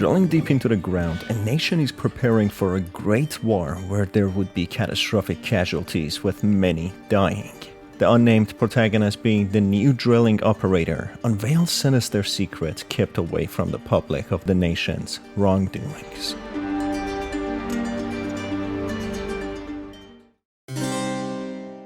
Drilling deep into the ground, a nation is preparing for a great war where there would be catastrophic casualties with many dying. The unnamed protagonist, being the new drilling operator, unveils sinister secrets kept away from the public of the nation's wrongdoings.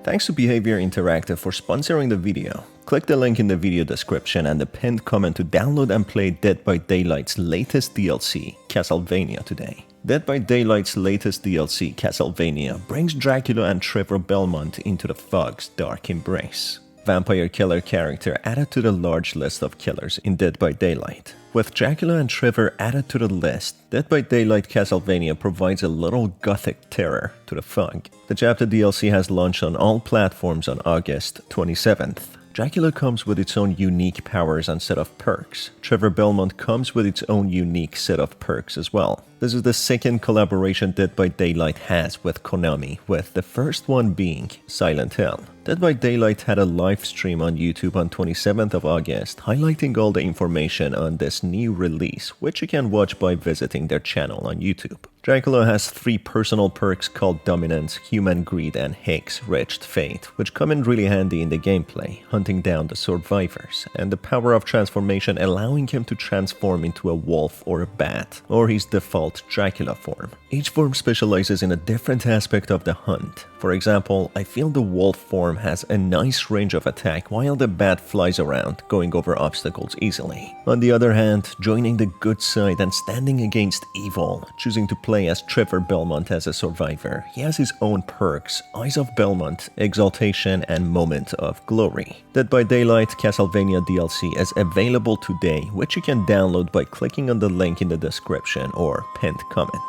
Thanks to Behavior Interactive for sponsoring the video. Click the link in the video description and the pinned comment to download and play Dead by Daylight's latest DLC, Castlevania, today. Dead by Daylight's latest DLC, Castlevania, brings Dracula and Trevor Belmont into the fog's dark embrace. Vampire killer character added to the large list of killers in Dead by Daylight. With Dracula and Trevor added to the list, Dead by Daylight Castlevania provides a little gothic terror to the fog. The chapter DLC has launched on all platforms on August 27th. Dracula comes with its own unique powers and set of perks. Trevor Belmont comes with its own unique set of perks as well. This is the second collaboration Dead by Daylight has with Konami, with the first one being Silent Hill. Dead by Daylight had a live stream on YouTube on 27th of August, highlighting all the information on this new release, which you can watch by visiting their channel on YouTube. Dracula has 3 personal perks called Dominance, Human Greed, and Higgs Wretched Fate, which come in really handy in the gameplay, hunting down the survivors, and the power of transformation allowing him to transform into a wolf or a bat, or his default Dracula form. Each form specializes in a different aspect of the hunt. For example, I feel the wolf form has a nice range of attack while the bat flies around, going over obstacles easily. On the other hand, joining the good side and standing against evil, choosing to play as Trevor Belmont as a survivor, he has his own perks, Eyes of Belmont, Exaltation, and Moment of Glory. Dead by Daylight Castlevania DLC is available today, which you can download by clicking on the link in the description or pinned comment.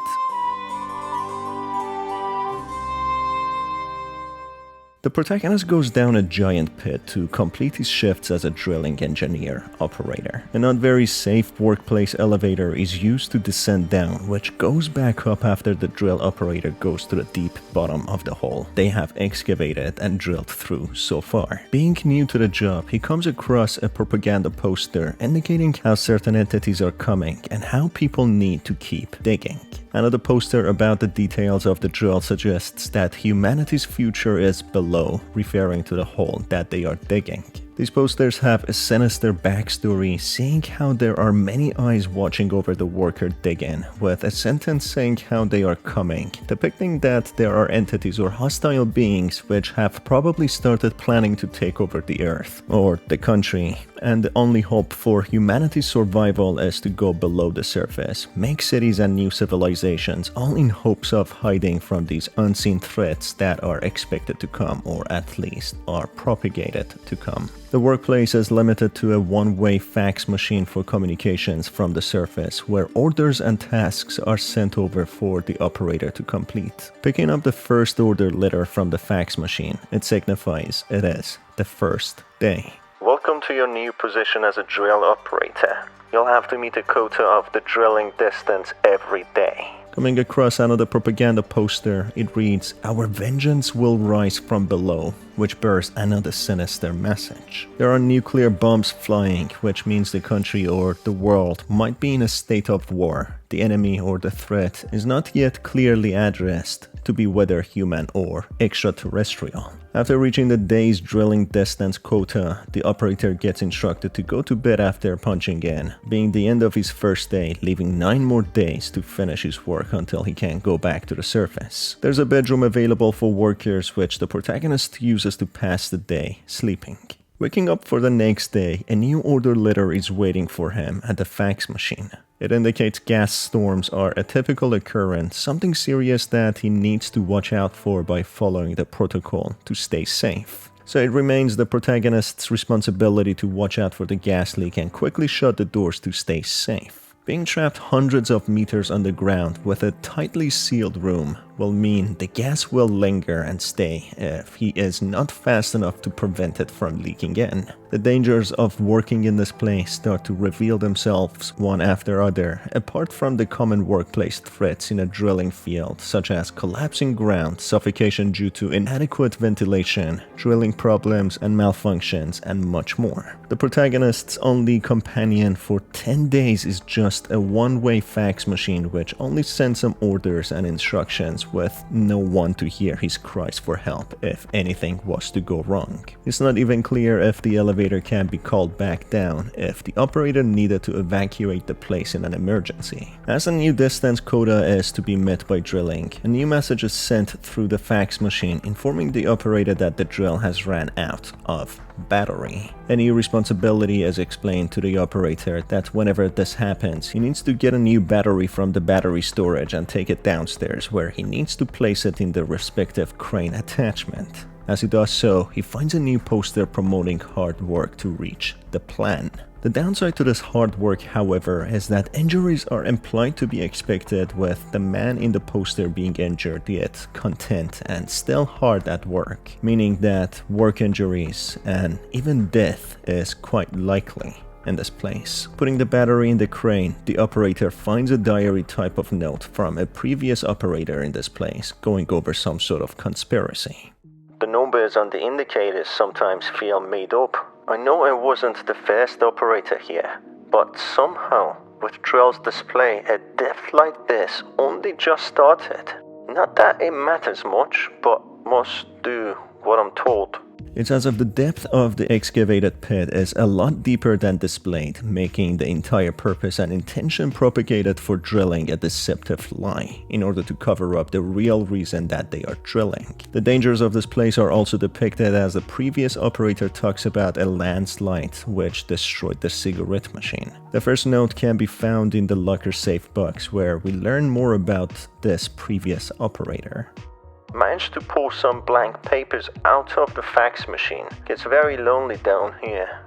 The protagonist goes down a giant pit to complete his shifts as a drilling engineer operator. A not very safe workplace elevator is used to descend down, which goes back up after the drill operator goes to the deep bottom of the hole they have excavated and drilled through so far. Being new to the job, he comes across a propaganda poster indicating how certain entities are coming and how people need to keep digging. Another poster about the details of the drill suggests that humanity's future is below, referring to the hole that they are digging. These posters have a sinister backstory, seeing how there are many eyes watching over the worker digging, with a sentence saying how they are coming, depicting that there are entities or hostile beings which have probably started planning to take over the earth, or the country, and the only hope for humanity's survival is to go below the surface, make cities and new civilizations, all in hopes of hiding from these unseen threats that are expected to come, or at least are propagated to come. The workplace is limited to a one-way fax machine for communications from the surface, where orders and tasks are sent over for the operator to complete. Picking up the first order letter from the fax machine, it signifies it is the first day. Welcome to your new position as a drill operator. You'll have to meet a quota of the drilling distance every day. Coming across another propaganda poster, it reads, "Our vengeance will rise from below," which bears another sinister message. There are nuclear bombs flying, which means the country or the world might be in a state of war. The enemy or the threat is not yet clearly addressed to be whether human or extraterrestrial. After reaching the day's drilling distance quota, the operator gets instructed to go to bed after punching in, being the end of his first day, leaving 9 more days to finish his work until he can go back to the surface. There's a bedroom available for workers which the protagonist uses to pass the day sleeping. Waking up for the next day, a new order letter is waiting for him at the fax machine. It indicates gas storms are a typical occurrence, something serious that he needs to watch out for by following the protocol to stay safe. So it remains the protagonist's responsibility to watch out for the gas leak and quickly shut the doors to stay safe. Being trapped hundreds of meters underground with a tightly sealed room will mean the gas will linger and stay if he is not fast enough to prevent it from leaking in. The dangers of working in this place start to reveal themselves one after other, apart from the common workplace threats in a drilling field, such as collapsing ground, suffocation due to inadequate ventilation, drilling problems and malfunctions, and much more. The protagonist's only companion for 10 days is just just a one-way fax machine which only sends some orders and instructions with no one to hear his cries for help if anything was to go wrong. It's not even clear if the elevator can be called back down if the operator needed to evacuate the place in an emergency. As a new distance quota is to be met by drilling, a new message is sent through the fax machine informing the operator that the drill has ran out of battery. A new responsibility is explained to the operator that whenever this happens, he needs to get a new battery from the battery storage and take it downstairs where he needs to place it in the respective crane attachment. As he does so, he finds a new poster promoting hard work to reach the plan. The downside to this hard work, however, is that injuries are implied to be expected, with the man in the poster being injured yet content and still hard at work, meaning that work injuries and even death is quite likely in this place. Putting the battery in the crane, the operator finds a diary type of note from a previous operator in this place, going over some sort of conspiracy. The numbers on the indicators sometimes feel made up. I know I wasn't the first operator here, but somehow, with drills display a depth like this only just started. Not that it matters much, but must do what I'm told. It's as if the depth of the excavated pit is a lot deeper than displayed, making the entire purpose and intention propagated for drilling a deceptive lie, in order to cover up the real reason that they are drilling. The dangers of this place are also depicted as the previous operator talks about a landslide which destroyed the cigarette machine. The first note can be found in the locker safe box, where we learn more about this previous operator. Managed to pull some blank papers out of the fax machine. Gets very lonely down here.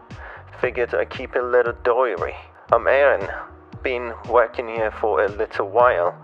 Figured I'd keep a little diary. I'm Aaron. Been working here for a little while.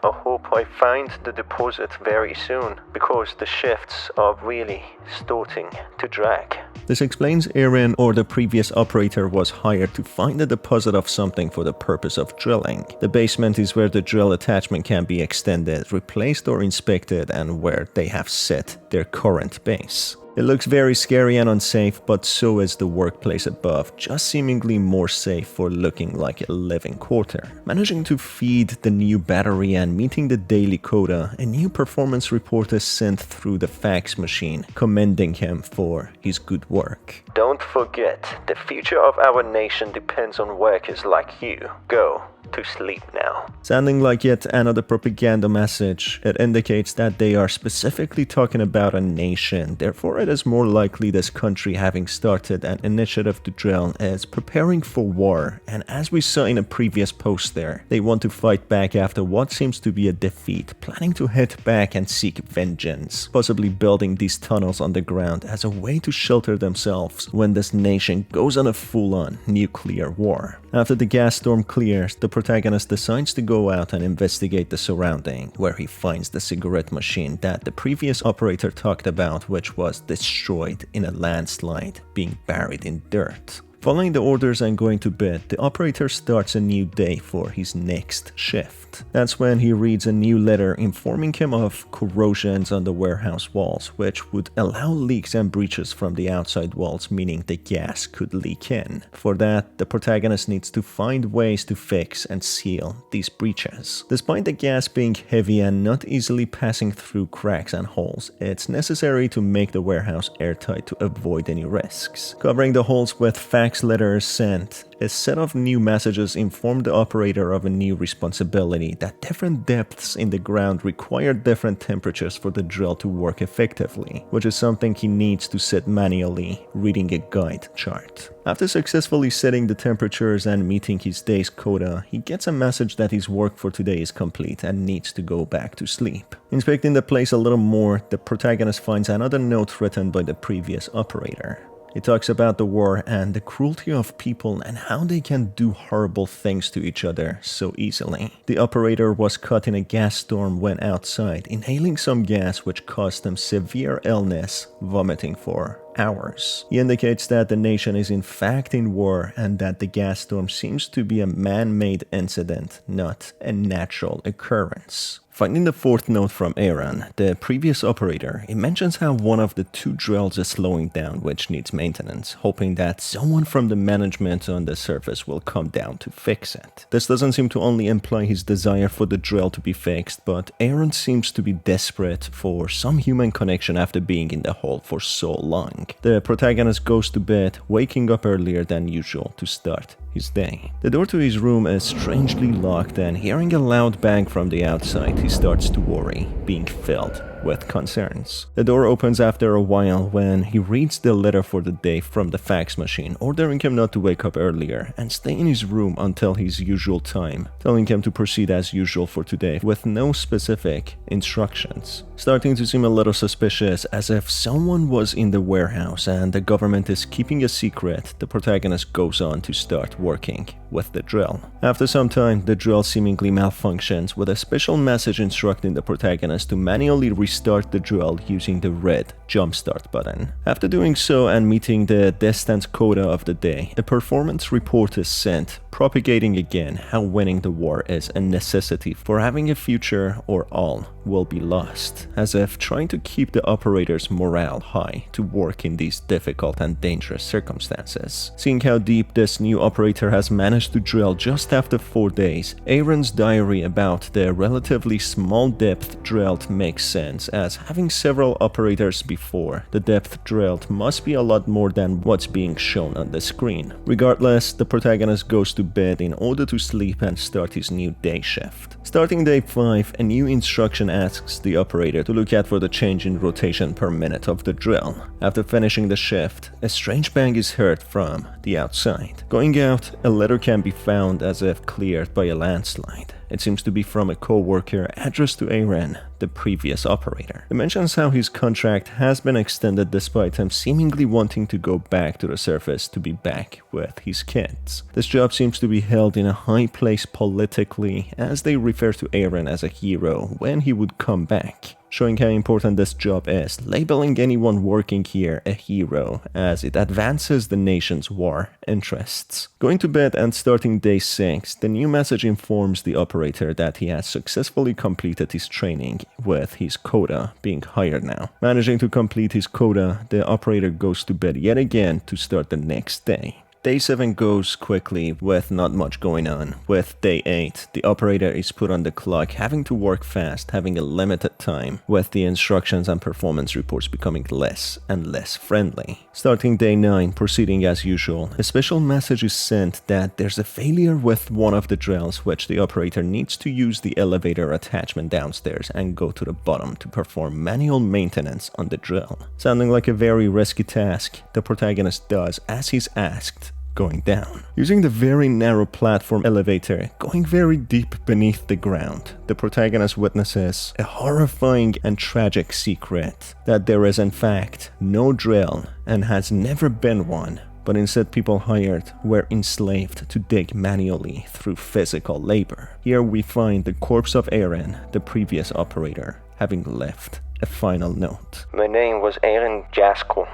I hope I find the deposit very soon, because the shifts are really starting to drag. This explains Aaron, or the previous operator, was hired to find a deposit of something for the purpose of drilling. The basement is where the drill attachment can be extended, replaced or inspected, and where they have set their current base. It looks very scary and unsafe, but so is the workplace above, just seemingly more safe for looking like a living quarter. Managing to feed the new battery and meeting the daily quota, a new performance report is sent through the fax machine, commending him for his good work. Don't forget, the future of our nation depends on workers like you. Go to sleep now. Sounding like yet another propaganda message, it indicates that they are specifically talking about a nation. Therefore, it is more likely this country, having started an initiative to drill, is preparing for war. And as we saw in a previous post there, they want to fight back after what seems to be a defeat, planning to head back and seek vengeance, possibly building these tunnels underground as a way to shelter themselves when this nation goes on a full-on nuclear war. After the gas storm clears, the protagonist decides to go out and investigate the surrounding, where he finds the cigarette machine that the previous operator talked about, which was destroyed in a landslide, being buried in dirt. Following the orders and going to bed, the operator starts a new day for his next shift. That's when he reads a new letter informing him of corrosions on the warehouse walls, which would allow leaks and breaches from the outside walls, meaning the gas could leak in. For that, the protagonist needs to find ways to fix and seal these breaches. Despite the gas being heavy and not easily passing through cracks and holes, it's necessary to make the warehouse airtight to avoid any risks. Covering the holes with fax letters sent, a set of new messages inform the operator of a new responsibility, that different depths in the ground require different temperatures for the drill to work effectively, which is something he needs to set manually, reading a guide chart. After successfully setting the temperatures and meeting his day's quota, he gets a message that his work for today is complete and needs to go back to sleep. Inspecting the place a little more, the protagonist finds another note written by the previous operator. It talks about the war and the cruelty of people and how they can do horrible things to each other so easily. The operator was caught in a gas storm when outside, inhaling some gas which caused them severe illness, vomiting for hours. He indicates that the nation is in fact in war and that the gas storm seems to be a man-made incident, not a natural occurrence. Finding the fourth note from Aaron, the previous operator, he mentions how one of the two drills is slowing down, which needs maintenance, hoping that someone from the management on the surface will come down to fix it. This doesn't seem to only imply his desire for the drill to be fixed, but Aaron seems to be desperate for some human connection after being in the hole for so long. The protagonist goes to bed, waking up earlier than usual to start his day. The door to his room is strangely locked, and hearing a loud bang from the outside, he starts to worry, being filled with concerns. The door opens after a while when he reads the letter for the day from the fax machine, ordering him not to wake up earlier and stay in his room until his usual time, telling him to proceed as usual for today with no specific instructions. Starting to seem a little suspicious, as if someone was in the warehouse and the government is keeping a secret, the protagonist goes on to start working with the drill. After some time, the drill seemingly malfunctions, with a special message instructing the protagonist to manually restart the drill using the red jumpstart button. After doing so and meeting the distance quota of the day, a performance report is sent, propagating again how winning the war is a necessity for having a future or all will be lost, as if trying to keep the operator's morale high to work in these difficult and dangerous circumstances. Seeing how deep this new operator has managed to drill just after 4 days, Aaron's diary about the relatively small depth drilled makes sense, as having several operators before, the depth drilled must be a lot more than what's being shown on the screen. Regardless, the protagonist goes to bed in order to sleep and start his new day shift. Starting day 5, a new instruction asks the operator to look out for the change in rotation per minute of the drill. After finishing the shift, a strange bang is heard from the outside. Going out, a letter can be found as if cleared by a landslide. It seems to be from a co-worker addressed to Aaron, the previous operator. It mentions how his contract has been extended despite him seemingly wanting to go back to the surface to be back with his kids. This job seems to be held in a high place politically, as they refer to Aaron as a hero when he would come back, showing how important this job is, labeling anyone working here a hero as it advances the nation's war interests. Going to bed and starting day 6, the new message informs the operator that he has successfully completed his training, with his quota being higher now. Managing to complete his quota, the operator goes to bed yet again to start the next day. Day 7 goes quickly with not much going on. With day 8, the operator is put on the clock, having to work fast, having a limited time, with the instructions and performance reports becoming less and less friendly. Starting day 9, proceeding as usual, a special message is sent that there's a failure with one of the drills, which the operator needs to use the elevator attachment downstairs and go to the bottom to perform manual maintenance on the drill. Sounding like a very risky task, the protagonist does as he's asked, going down. Using the very narrow platform elevator, going very deep beneath the ground, the protagonist witnesses a horrifying and tragic secret, that there is in fact no drill and has never been one, but instead people hired were enslaved to dig manually through physical labor. Here we find the corpse of Aaron, the previous operator, having left a final note. My name was Aaron Jaskell.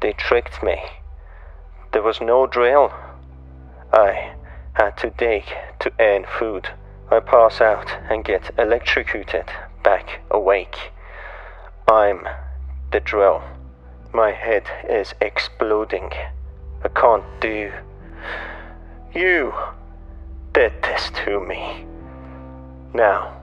They tricked me. There was no drill. I had to dig to earn food. I pass out and get electrocuted back awake. I'm the drill. My head is exploding. I can't do. You did this to me. Now,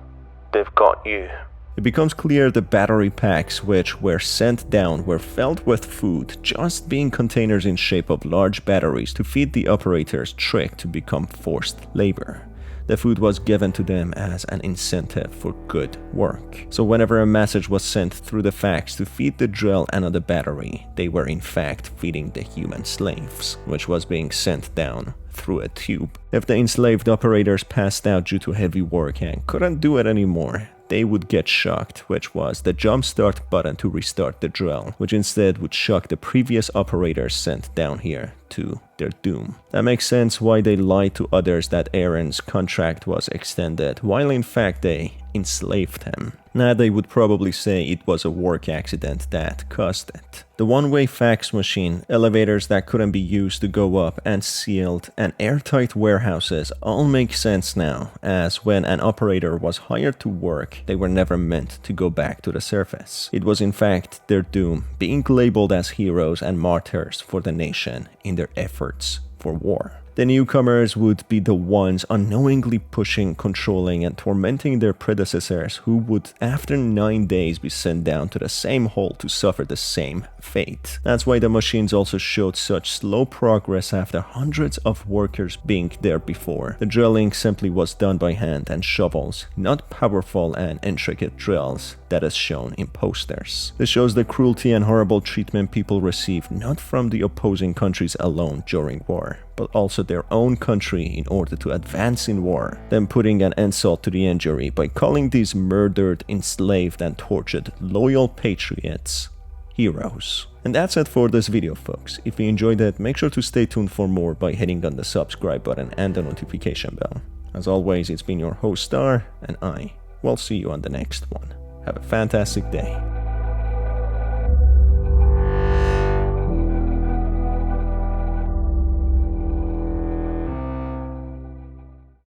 they've got you. It becomes clear the battery packs which were sent down were filled with food, just being containers in shape of large batteries to feed the operator's trick to become forced labor. The food was given to them as an incentive for good work. So whenever a message was sent through the fax to feed the drill another battery, they were in fact feeding the human slaves, which was being sent down through a tube. If the enslaved operators passed out due to heavy work and couldn't do it anymore, they would get shocked, which was the jumpstart button to restart the drill, which instead would shock the previous operators sent down here to their doom. That makes sense why they lied to others that Aaron's contract was extended, while in fact they enslaved him. Now they would probably say it was a work accident that caused it. The one-way fax machine, elevators that couldn't be used to go up, and sealed and airtight warehouses all make sense now, as when an operator was hired to work, they were never meant to go back to the surface. It was in fact their doom, being labeled as heroes and martyrs for the nation in their efforts for war. The newcomers would be the ones unknowingly pushing, controlling, and tormenting their predecessors, who would after 9 days be sent down to the same hole to suffer the same fate. That's why the machines also showed such slow progress after hundreds of workers being there before. The drilling simply was done by hand and shovels, not powerful and intricate drills that is shown in posters. This shows the cruelty and horrible treatment people received not from the opposing countries alone during war, but also their own country in order to advance in war, then putting an insult to the injury by calling these murdered, enslaved, and tortured loyal patriots heroes. And that's it for this video, folks. If you enjoyed it, make sure to stay tuned for more by hitting on the subscribe button and the notification bell. As always, it's been your host Star, and I will see you on the next one. Have a fantastic day.